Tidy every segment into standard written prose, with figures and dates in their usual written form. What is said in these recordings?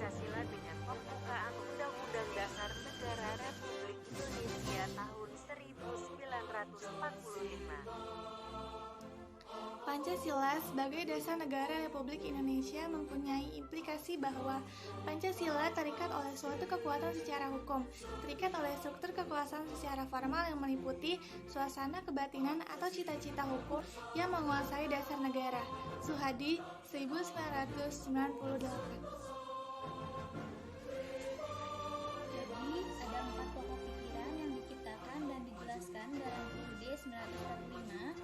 Pancasila dengan pembukaan Undang-Undang Dasar Negara Republik Indonesia tahun 1945. Pancasila sebagai dasar negara Republik Indonesia mempunyai implikasi bahwa Pancasila terikat oleh suatu kekuatan secara hukum, terikat oleh struktur kekuasaan secara formal yang meliputi suasana kebatinan atau cita-cita hukum yang menguasai dasar negara. Suhadi, 1998. Jadi, ada 4 pokok pikiran yang diciptakan dan dijelaskan dalam UUD 1945.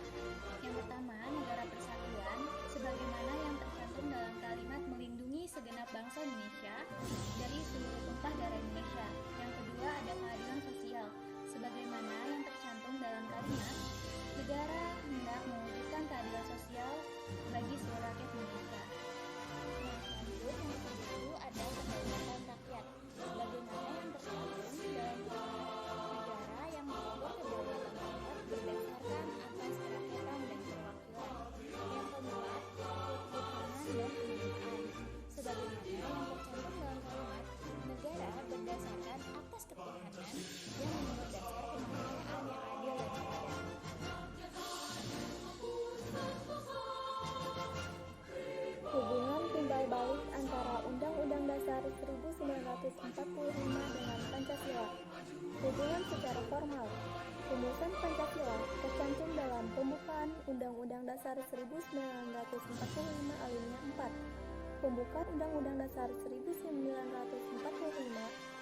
Yang pertama, negara persatuan, sebagaimana yang tercantum dalam kalimat melindungi segenap bangsa Indonesia dari seluruh tumpah darah Indonesia. Yang kedua, ada keadilan sosial, sebagaimana yang tercantum dalam kalimat negara hendak mewujudkan keadilan sosial bagi seluruh rakyat Indonesia. Yang kedua ada kedaulatan rakyat, sebagaimana yang tercantum dalam kalimat negara yang mengatur kedaulatan rakyat berdasarkan asas kerakyatan dan perwakilan. Yang keempat, ketuhanan dan kemanusiaan, sebagaimana yang tercantum dalam kalimat negara berdasarkan atas ketuhanan yang menurut dasar kemanusiaan yang adil dan beradab. Hubungan timbal balik antara Undang-Undang Dasar 1945 dengan Pancasila. Hubungan secara formal. Rumusan Pancasila tercantum dalam pembukaan Undang-Undang Dasar 1945 alinea 4. Pembukaan Undang-Undang Dasar 1945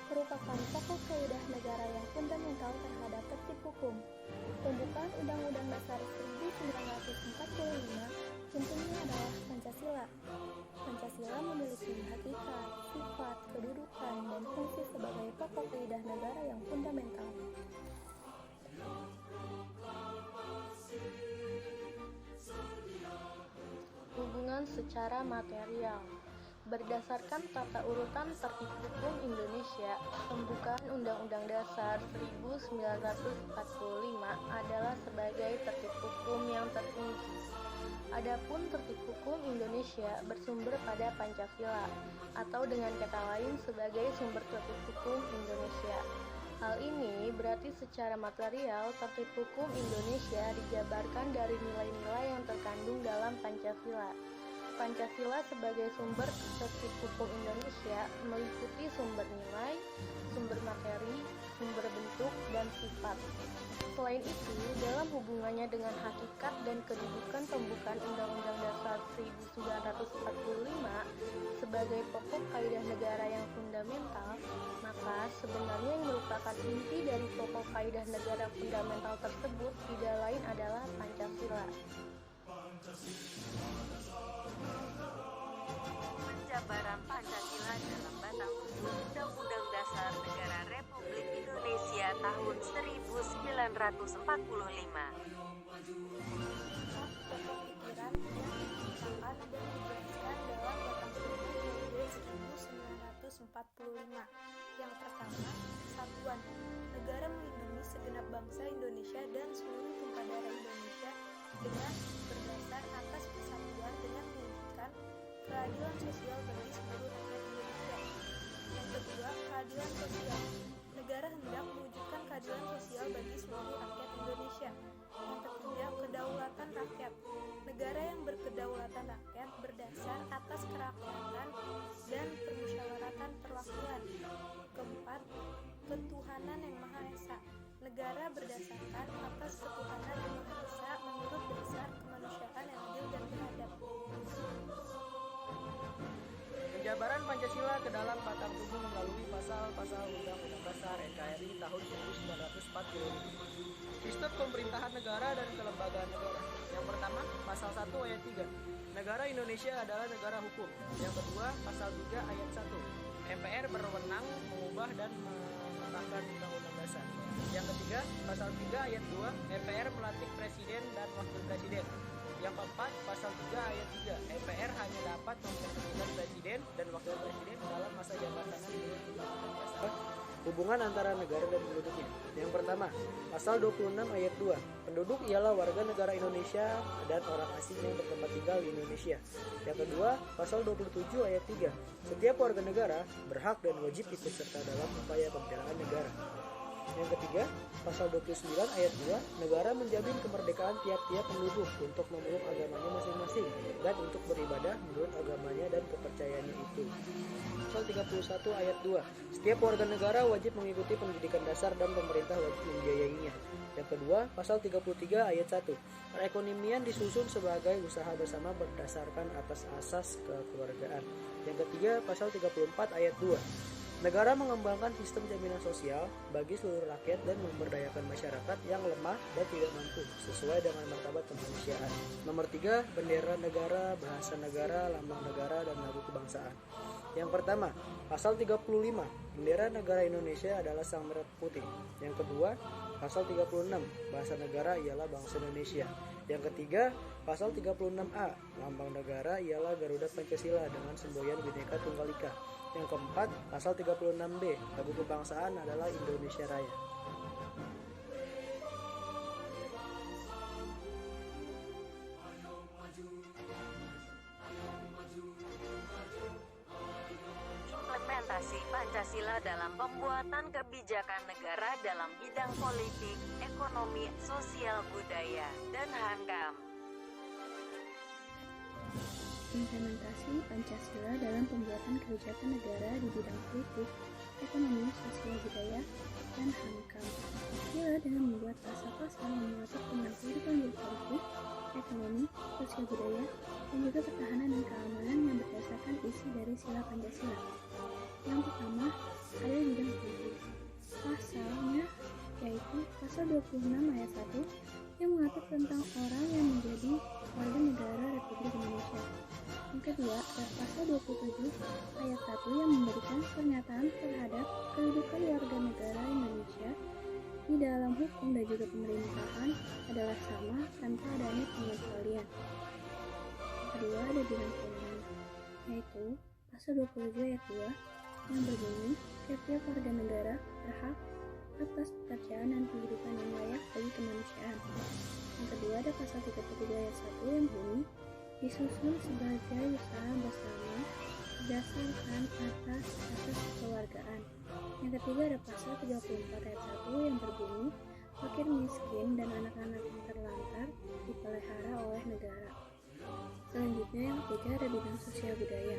merupakan pokok kaidah negara yang fundamental terhadap tertib hukum. Pembukaan Undang-Undang Dasar 1945 intinya adalah Pancasila. Pancasila memiliki hakikat, sifat, kedudukan, dan fungsi sebagai pokok kaidah negara yang fundamental. Hubungan secara material. Berdasarkan tata urutan tertib hukum Indonesia, pembukaan Undang-Undang Dasar 1945 adalah sebagai tertib hukum yang tertinggi. Adapun tertib hukum Indonesia bersumber pada Pancasila, atau dengan kata lain sebagai sumber tertib hukum Indonesia. Hal ini berarti secara material tertib hukum Indonesia dijabarkan dari nilai-nilai yang terkandung dalam Pancasila. Pancasila sebagai sumber tertib hukum Indonesia meliputi sumber nilai, sumber materi, sumber bentuk, dan sifat. Selain itu, dalam hubungannya dengan hakikat dan kedudukan pembukaan Undang-Undang Dasar 1945 sebagai pokok kaidah negara yang fundamental, maka sebenarnya yang merupakan inti dari pokok kaidah negara fundamental tersebut tidak lain adalah Pancasila. Penjabaran Pancasila dalam batang tubuh Undang-Undang Dasar Negara Republik Indonesia tahun 1945. Pokok pikiran yang diciptakan dan dijelaskan dalam batang tubuh UUD 1945. Yang pertama, kesatuan. Negara melindungi segenap bangsa Indonesia dan seluruh tumpah darah Indonesia dengan berdasar atas persatuan dengan mewujudkan keadilan sosial bagi seluruh rakyat Indonesia. Yang kedua, keadilan sosial. Negara hendak mewujudkan keadilan sosial bagi seluruh rakyat Indonesia. Yang ketiga, kedaulatan rakyat. Negara yang berkedaulatan rakyat berdasar atas kerakyatan dan permusyawaratan perwakilan. Keempat, ketuhanan yang Maha Esa. Negara berdasarkan atas ketuhanan yang Maha Esa menurut dasar kemanusiaan yang adil dan beradab. Penjabaran Pancasila ke dalam batang tubuh melalui pasal-pasal Undang-Undang Dasar NKRI tahun 1945. Sistem pemerintahan negara dan kelembagaan negara. Yang pertama, pasal 1 ayat 3. Negara Indonesia adalah negara hukum. Yang kedua, pasal 3 ayat 1. MPR berwenang mengubah dan mengesahkan Undang-Undang Dasar. Yang ketiga, pasal 3 ayat 2. MPR melantik presiden dan wakil presiden. Yang keempat, pasal 3 ayat 3, MPR hanya dapat memperhentikan presiden dan wakil presiden dalam masa jabatannya menurut Undang-Undang Dasar. Hubungan antara negara dan penduduknya. Yang pertama, pasal 26 ayat 2. Penduduk ialah warga negara Indonesia dan orang asing yang bertempat tinggal di Indonesia. Yang kedua, pasal 27 ayat 3. Setiap warga negara berhak dan wajib ikut serta dalam upaya pembelaan negara. Yang ketiga, pasal 29 ayat 2, negara menjamin kemerdekaan tiap-tiap penduduk untuk memeluk agamanya masing-masing dan untuk beribadah menurut agamanya dan kepercayaannya itu. Pasal 31 ayat 2, setiap warga negara wajib mengikuti pendidikan dasar dan pemerintah wajib membiayainya. Yang kedua, pasal 33 ayat 1, perekonomian disusun sebagai usaha bersama berdasarkan atas asas kekeluargaan. Yang ketiga, pasal 34 ayat 2, negara mengembangkan sistem jaminan sosial bagi seluruh rakyat dan memberdayakan masyarakat yang lemah dan tidak mampu sesuai dengan martabat kemanusiaan. Nomor 3, bendera negara, bahasa negara, lambang negara, dan lagu kebangsaan. Yang pertama, pasal 35, bendera negara Indonesia adalah sang merah putih. Yang kedua, pasal 36, bahasa negara ialah bangsa Indonesia. Yang ketiga, pasal 36A, lambang negara ialah Garuda Pancasila dengan semboyan Bhinneka Tunggal Ika. Yang keempat, pasal 36B, lagu kebangsaan adalah Indonesia Raya. Implementasi Pancasila dalam pembuatan kebijakan negara dalam bidang politik, ekonomi, sosial, budaya, dan HAKAM. Implementasi Pancasila dalam pembuatan kebijakan negara di bidang politik, ekonomi, sosial, budaya, dan HAKAM. Pancasila dengan membuat pasal-pasal yang mengatur tentang kehidupan politik, ekonomi, sosial, budaya, dan juga pertahanan dan keamanan yang berdasarkan isi dari sila Pancasila. Yang pertama, ada di bidang politik. Pasalnya yaitu pasal 26 ayat 1 yang mengatur tentang orang yang menjadi warga negara Republik Indonesia. Yang kedua, ada pasal 27 ayat 1 yang memberikan pernyataan terhadap kedudukan warga negara Indonesia di dalam hukum dan juga pemerintahan adalah sama tanpa adanya pengecualian. Yang kedua, ada bidang kewenangan, yaitu pasal 27 ayat 2 yang berbunyi tiap-tiap warga negara berhak atas pekerjaan dan kehidupan yang layak bagi kemanusiaan. Yang kedua, ada pasal 33 ayat 1 yang berbunyi disusun sebagai usaha bersama berdasarkan atas asas kekeluargaan. Yang ketiga, ada pasal 34 ayat 1 yang berbunyi fakir miskin dan anak-anak yang terlantar dipelihara oleh negara. Selanjutnya, yang ketiga, ada bidang sosial budaya.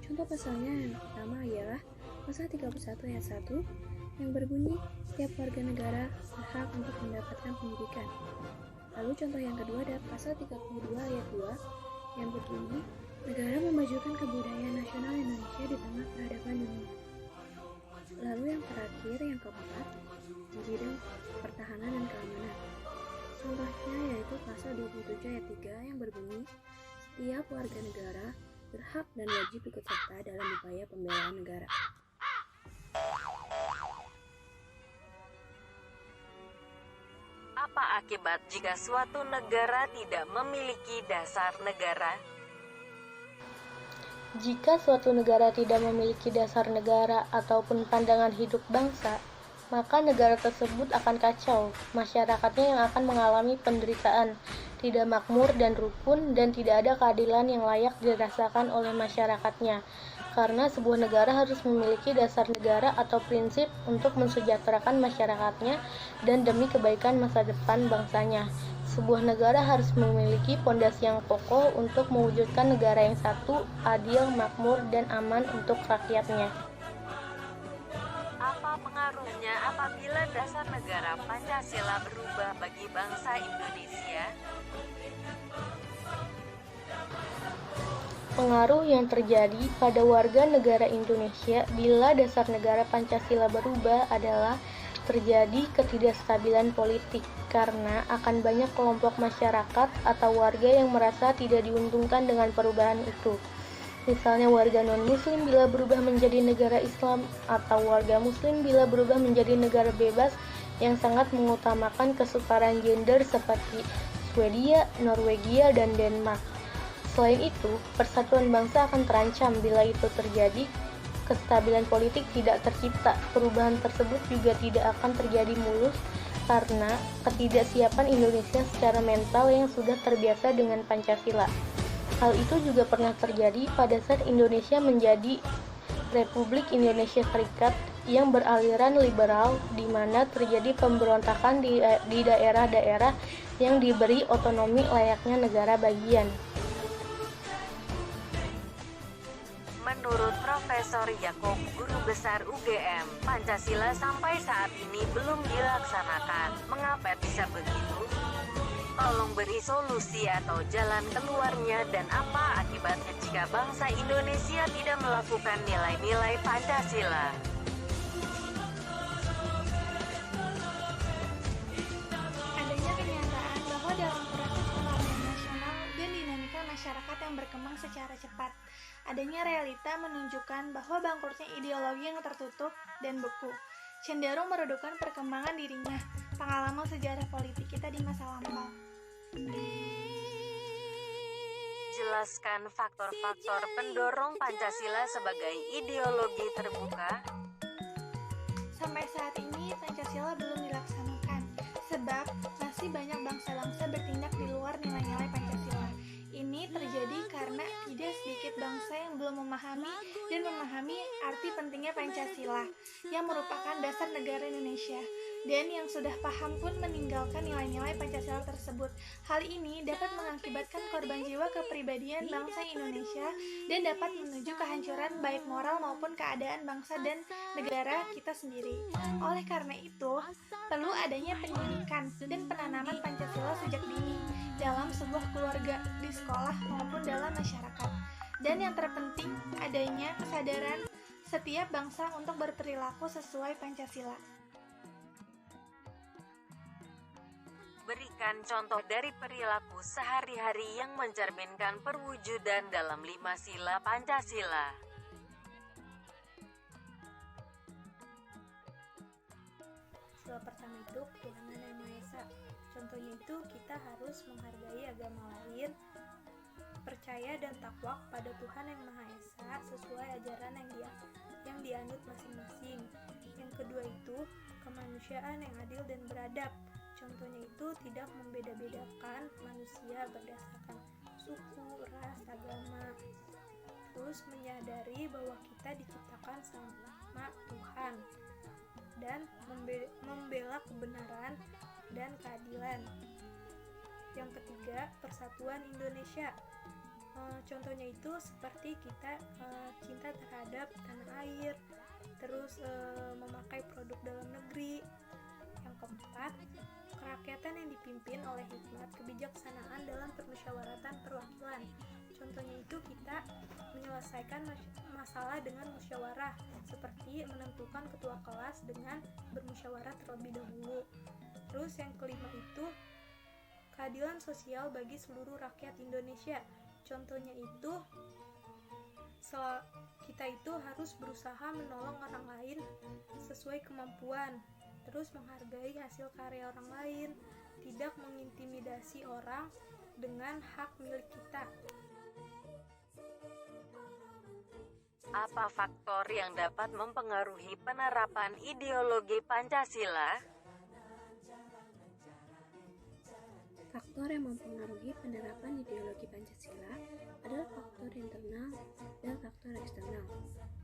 Contoh pasalnya yang pertama ialah pasal 31 ayat 1 yang berbunyi setiap warga negara berhak untuk mendapatkan pendidikan. Lalu contoh yang kedua ada pasal 32 ayat 2 yang berbunyi negara memajukan kebudayaan nasional Indonesia di tengah peradaban dunia. Lalu yang terakhir, yang keempat, di bidang pertahanan dan keamanan. Contohnya yaitu pasal 27 ayat 3 yang berbunyi setiap warga negara berhak dan wajib ikut serta dalam upaya pembelaan negara. Apa akibat jika suatu negara tidak memiliki dasar negara? Jika suatu negara tidak memiliki dasar negara ataupun pandangan hidup bangsa, maka negara tersebut akan kacau, masyarakatnya yang akan mengalami penderitaan, tidak makmur dan rukun, dan tidak ada keadilan yang layak dirasakan oleh masyarakatnya. Karena sebuah negara harus memiliki dasar negara atau prinsip untuk mensejahterakan masyarakatnya dan demi kebaikan masa depan bangsanya. Sebuah negara harus memiliki pondasi yang kokoh untuk mewujudkan negara yang satu, adil, makmur, dan aman untuk rakyatnya. Apa pengaruhnya apabila dasar negara Pancasila berubah bagi bangsa Indonesia? Pengaruh yang terjadi pada warga negara Indonesia bila dasar negara Pancasila berubah adalah terjadi ketidakstabilan politik karena akan banyak kelompok masyarakat atau warga yang merasa tidak diuntungkan dengan perubahan itu. Misalnya warga non-muslim bila berubah menjadi negara Islam atau warga muslim bila berubah menjadi negara bebas yang sangat mengutamakan kesetaraan gender seperti Swedia, Norwegia, dan Denmark. Selain itu, persatuan bangsa akan terancam bila itu terjadi kestabilan politik tidak tercipta. Perubahan tersebut juga tidak akan terjadi mulus karena ketidaksiapan Indonesia secara mental yang sudah terbiasa dengan Pancasila. Hal itu juga pernah terjadi pada saat Indonesia menjadi Republik Indonesia Serikat yang beraliran liberal, di mana terjadi pemberontakan di daerah-daerah yang diberi otonomi layaknya negara bagian. Menurut Profesor Yakob, Guru Besar UGM, Pancasila sampai saat ini belum dilaksanakan. Mengapa bisa begitu? Tolong beri solusi atau jalan keluarnya dan apa akibatnya jika bangsa Indonesia tidak melakukan nilai-nilai Pancasila. Adanya kenyataan bahwa dalam proses pembangunan nasional dan dinamika masyarakat yang berkembang secara cepat, adanya realita menunjukkan bahwa bangkrutnya ideologi yang tertutup dan beku cenderung meredupkan perkembangan dirinya. Pengalaman sejarah politik kita di masa lampau. Jelaskan faktor-faktor pendorong Pancasila sebagai ideologi terbuka. Sampai saat ini Pancasila belum dilaksanakan, sebab masih banyak bangsa-bangsa bertindak di luar nilai-nilai Pancasila. Ini terjadi karena tidak sedikit bangsa yang belum memahami arti pentingnya Pancasila, yang merupakan dasar negara Indonesia, dan yang sudah paham pun meninggalkan nilai-nilai Pancasila tersebut. Hal ini dapat mengakibatkan korban jiwa kepribadian bangsa Indonesia dan dapat menuju kehancuran baik moral maupun keadaan bangsa dan negara kita sendiri. Oleh karena itu, perlu adanya pendidikan dan penanaman Pancasila sejak dini dalam sebuah keluarga, di sekolah maupun dalam masyarakat. Dan yang terpenting, adanya kesadaran setiap bangsa untuk berperilaku sesuai Pancasila. Berikan contoh dari perilaku sehari-hari yang mencerminkan perwujudan dalam 5 sila Pancasila. Sila pertama itu ketuhanan yang Maha Esa. Contohnya itu kita harus menghargai agama lain, percaya dan takwa pada Tuhan yang Maha Esa sesuai ajaran yang dianut masing-masing. Yang kedua itu kemanusiaan yang adil dan beradab. Contohnya itu tidak membeda-bedakan manusia berdasarkan suku, ras, agama. Terus menyadari bahwa kita diciptakan sama Tuhan dan membela kebenaran dan keadilan. Yang ketiga, persatuan Indonesia. Contohnya itu seperti kita cinta terhadap tanah air, terus memakai produk dalam negeri. Yang keempat, kerakyatan yang dipimpin oleh hikmat kebijaksanaan dalam permusyawaratan perwakilan. Contohnya itu kita menyelesaikan masalah dengan musyawarah, seperti menentukan ketua kelas dengan bermusyawarah terlebih dahulu. Terus yang kelima itu keadilan sosial bagi seluruh rakyat Indonesia. Contohnya itu kita itu harus berusaha menolong orang lain sesuai kemampuan, terus menghargai hasil karya orang lain, tidak mengintimidasi orang dengan hak milik kita. Apa faktor yang dapat mempengaruhi penerapan ideologi Pancasila? Faktor yang mempengaruhi penerapan ideologi Pancasila adalah faktor internal dan faktor eksternal.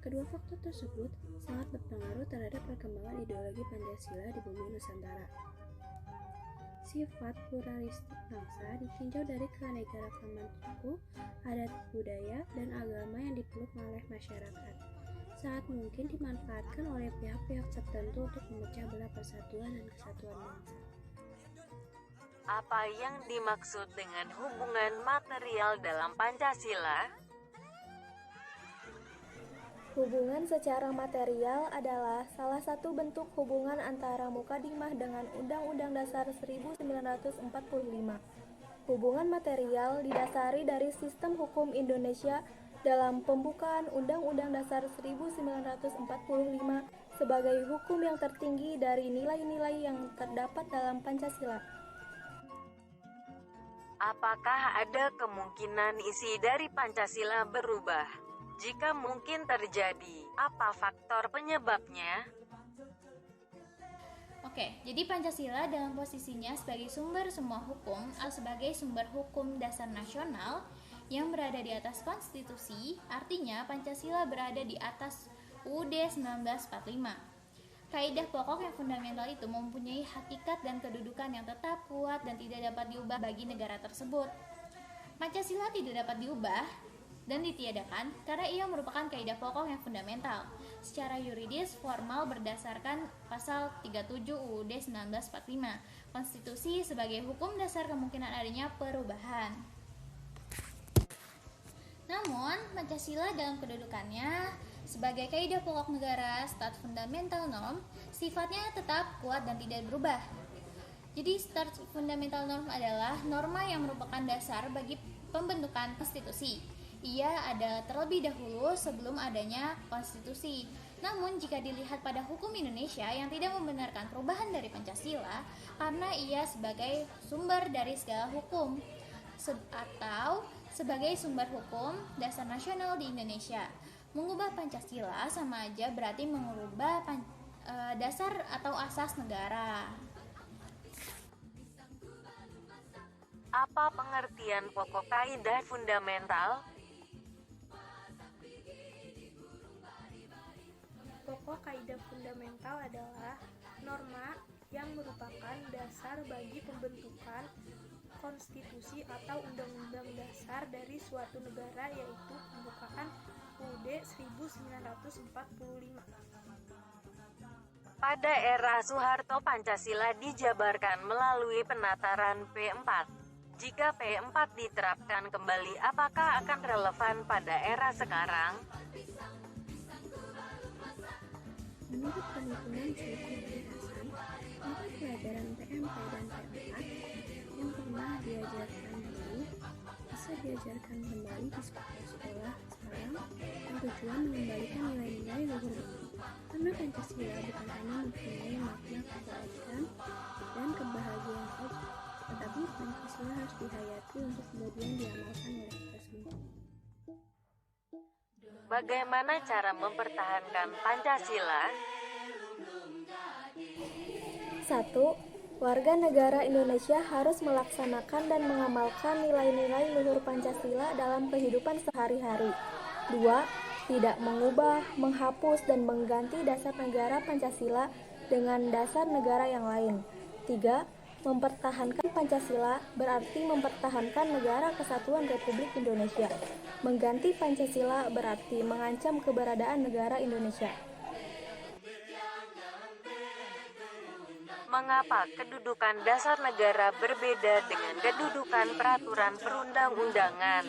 Kedua faktor tersebut sangat berpengaruh terhadap perkembangan ideologi Pancasila di bumi Nusantara. Sifat pluralistik bangsa ditinjau dari keanekaragaman suku, adat budaya, dan agama yang dipeluk oleh masyarakat. Saat mungkin dimanfaatkan oleh pihak-pihak tertentu untuk memecah belah persatuan dan kesatuan bangsa. Apa yang dimaksud dengan hubungan material dalam Pancasila? Hubungan secara material adalah salah satu bentuk hubungan antara Mukadimah dengan Undang-Undang Dasar 1945. Hubungan material didasari dari sistem hukum Indonesia dalam pembukaan Undang-Undang Dasar 1945 sebagai hukum yang tertinggi dari nilai-nilai yang terdapat dalam Pancasila. Apakah ada kemungkinan isi dari Pancasila berubah Jika mungkin terjadi, apa faktor penyebabnya? Oke, jadi Pancasila dalam posisinya sebagai sumber semua hukum atau sebagai sumber hukum dasar nasional yang berada di atas konstitusi, artinya Pancasila berada di atas UUD 1945. Kaidah pokok yang fundamental itu mempunyai hakikat dan kedudukan yang tetap kuat dan tidak dapat diubah bagi negara tersebut. Pancasila tidak dapat diubah dan ditiadakan karena ia merupakan kaidah pokok yang fundamental. Secara yuridis formal berdasarkan pasal 37 UUD 1945, konstitusi sebagai hukum dasar kemungkinan adanya perubahan. Namun, Pancasila dalam kedudukannya sebagai kaidah pokok negara, stat fundamental norm, sifatnya tetap kuat dan tidak berubah. Jadi, stat fundamental norm adalah norma yang merupakan dasar bagi pembentukan konstitusi. Ia ada terlebih dahulu sebelum adanya konstitusi. Namun jika dilihat pada hukum Indonesia yang tidak membenarkan perubahan dari Pancasila karena ia sebagai sumber dari segala hukum atau sebagai sumber hukum dasar nasional di Indonesia. Mengubah Pancasila sama aja berarti mengubah dasar atau asas negara. Apa pengertian pokok kaidah fundamental? Pokok kaidah fundamental adalah norma yang merupakan dasar bagi pembentukan konstitusi atau undang-undang dasar dari suatu negara, yaitu pembukaan UUD 1945. Pada era Soeharto, Pancasila dijabarkan melalui penataran P4. Jika P4 diterapkan kembali, apakah akan relevan pada era sekarang? Menurut perhitungan Zulkifli Hasan, untuk pelajaran PMP dan P4 yang pernah diajarkan dulu bisa diajarkan kembali di sekolah-sekolah sekarang dengan tujuan mengembalikan nilai-nilai luhur bangsa. Karena Pancasila bukan hanya mempunyai makna kebajikan dan kebahagiaan saja, tetapi Pancasila harus dihayati untuk kemudian diamalkan oleh kita semua. Bagaimana cara mempertahankan Pancasila? 1. Warga negara Indonesia harus melaksanakan dan mengamalkan nilai-nilai luhur Pancasila dalam kehidupan sehari-hari. 2. Tidak mengubah, menghapus, dan mengganti dasar negara Pancasila dengan dasar negara yang lain. 3. Mempertahankan Pancasila berarti mempertahankan Negara Kesatuan Republik Indonesia. Mengganti Pancasila berarti mengancam keberadaan negara Indonesia. Mengapa kedudukan dasar negara berbeda dengan kedudukan peraturan perundang-undangan?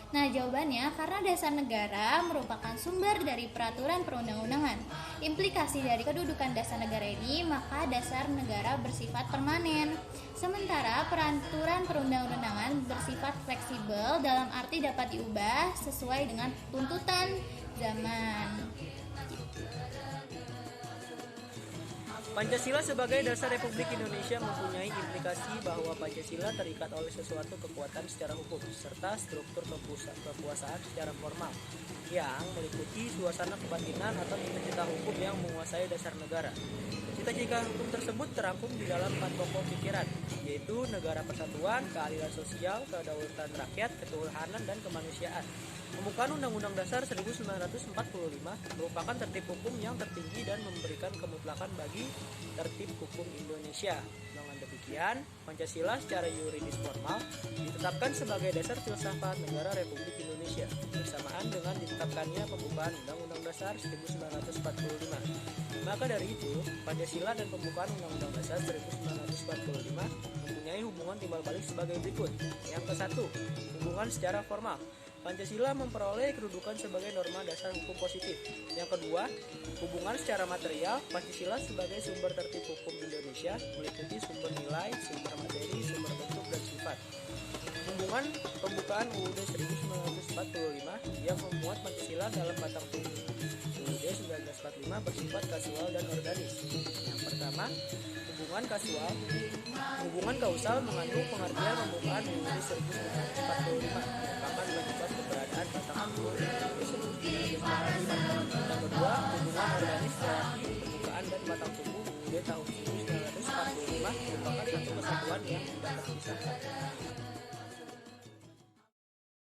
Nah, jawabannya karena dasar negara merupakan sumber dari peraturan perundang-undangan. Implikasi dari kedudukan dasar negara ini, maka dasar negara bersifat permanen. Sementara peraturan perundang-undangan bersifat fleksibel dalam arti dapat diubah sesuai dengan tuntutan zaman. Pancasila sebagai dasar Republik Indonesia mempunyai implikasi bahwa Pancasila terikat oleh sesuatu kekuatan secara hukum serta struktur kekuasaan secara formal yang meliputi suasana kebatinan atau cita-cita hukum yang menguasai dasar negara. Cita-cita hukum tersebut terangkum di dalam 4 pokok pikiran, yaitu negara persatuan, keadilan sosial, kedaulatan rakyat, ketuhanan, dan kemanusiaan. Pembukaan Undang-Undang Dasar 1945 merupakan tertib hukum yang tertinggi dan memberikan kemutlakan bagi tertib hukum Indonesia. Dengan demikian, Pancasila secara yuridis formal ditetapkan sebagai dasar filsafat negara Republik Indonesia bersamaan dengan ditetapkannya pembukaan Undang-Undang Dasar 1945. Maka dari itu, Pancasila dan pembukaan Undang-Undang Dasar 1945 mempunyai hubungan timbal balik sebagai berikut. Yang ke-1, hubungan secara formal. Pancasila memperoleh kedudukan sebagai norma dasar hukum positif. Yang kedua, hubungan secara material. Pancasila sebagai sumber tertib hukum Indonesia meliputi sumber nilai, sumber materi, sumber bentuk, dan sifat. Hubungan pembukaan UUD 1945 yang memuat Pancasila dalam batang tubuh. UUD 1945 bersifat kasual dan organis. Yang pertama, hubungan kasual. Hubungan kausal mengandung pengertian pembukaan UUD 1945 merupakan akibat keberadaan batang tubuh. Yang kedua, hubungan organik hierarki permukaan dan batang tubuh UUD tahun 1945 merupakan satu kesatuan yang tidak terpisahkan.